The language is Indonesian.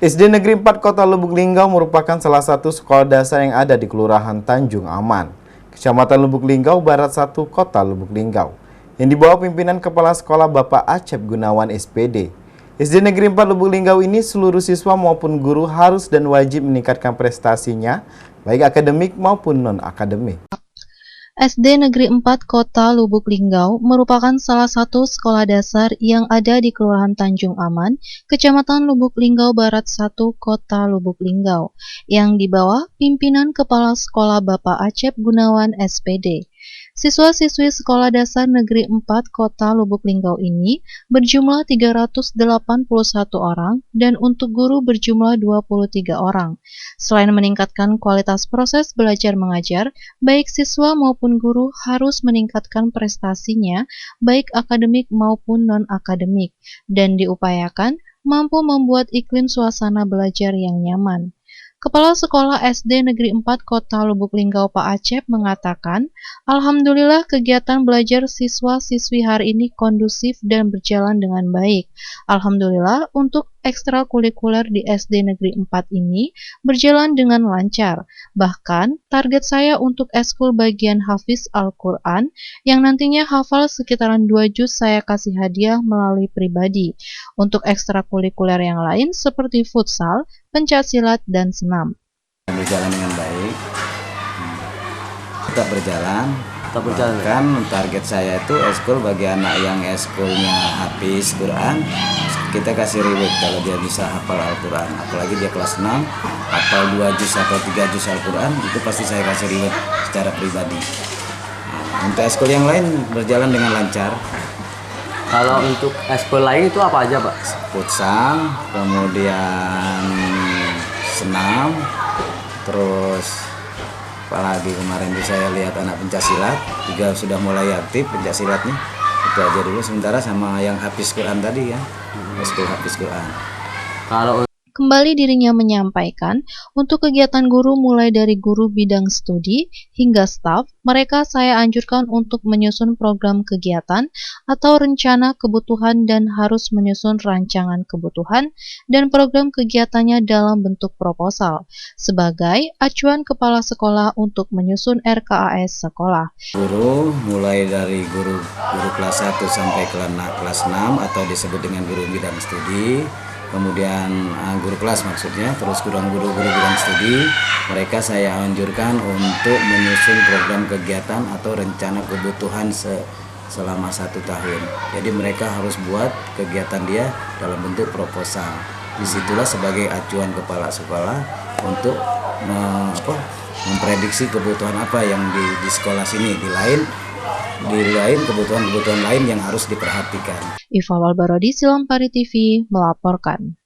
SD Negeri 4 Kota Lubuk Linggau merupakan salah satu sekolah dasar yang ada di Kelurahan Tanjung Aman, Kecamatan Lubuk Linggau Barat 1, Kota Lubuk Linggau, yang dibawa pimpinan Kepala Sekolah Bapak Acep Gunawan SPD. SD Negeri 4 Lubuk Linggau ini seluruh siswa maupun guru harus dan wajib meningkatkan prestasinya, baik akademik maupun non-akademik. SD Negeri 4 Kota Lubuk Linggau merupakan salah satu sekolah dasar yang ada di Kelurahan Tanjung Aman, Kecamatan Lubuk Linggau Barat 1, Kota Lubuk Linggau, yang di bawah pimpinan Kepala Sekolah Bapak Acep Gunawan SPD. Siswa-siswi Sekolah Dasar Negeri 4 Kota Lubuk Linggau ini berjumlah 381 orang dan untuk guru berjumlah 23 orang. Selain meningkatkan kualitas proses belajar mengajar, baik siswa maupun guru harus meningkatkan prestasinya, baik akademik maupun non-akademik, dan diupayakan mampu membuat iklim suasana belajar yang nyaman. Kepala Sekolah SD Negeri 4 Kota Lubuk Linggau Pak Acep mengatakan, Alhamdulillah kegiatan belajar siswa-siswi hari ini kondusif dan berjalan dengan baik. Alhamdulillah untuk ekstrakurikuler di SD Negeri 4 ini berjalan dengan lancar. Bahkan, target saya untuk ekskul bagian Hafiz Al-Quran yang nantinya hafal sekitaran 2 juz saya kasih hadiah melalui pribadi. Untuk ekstrakurikuler yang lain seperti futsal, pencaksilat, dan senam. Berjalan dengan baik, tetap berjalan. Bahkan target saya itu eskul bagi anak yang eskulnya habis Quran, kita kasih reward kalau dia bisa hafal Al-Quran. Apalagi dia kelas 6, hafal 2 juz atau 3 juz Al-Quran, itu pasti saya kasih reward secara pribadi. Untuk eskul yang lain berjalan dengan lancar. Kalau untuk eskul lain itu apa aja, Pak? Futsal, kemudian senam, terus apalagi kemarin itu saya lihat anak pencaksilat juga sudah mulai aktif pencaksilatnya. Itu aja dulu sementara sama yang habis Quran tadi ya, eskul habis Quran. Kalau Kembali dirinya menyampaikan, untuk kegiatan guru mulai dari guru bidang studi hingga staf, mereka saya anjurkan untuk menyusun program kegiatan atau rencana kebutuhan dan harus menyusun rancangan kebutuhan dan program kegiatannya dalam bentuk proposal, sebagai acuan kepala sekolah untuk menyusun RKAS sekolah. Guru mulai dari guru kelas 1 sampai kelas 6 atau disebut dengan guru bidang studi. Kemudian guru kelas maksudnya, terus guru bidang studi, mereka saya anjurkan untuk menyusun program kegiatan atau rencana kebutuhan selama 1 tahun. Jadi mereka harus buat kegiatan dia dalam bentuk proposal. Disitulah sebagai acuan kepala sekolah untuk memprediksi kebutuhan apa yang di sekolah sini, di lain kebutuhan-kebutuhan lain yang harus diperhatikan. Iva Walbarodi, Silampari TV, melaporkan.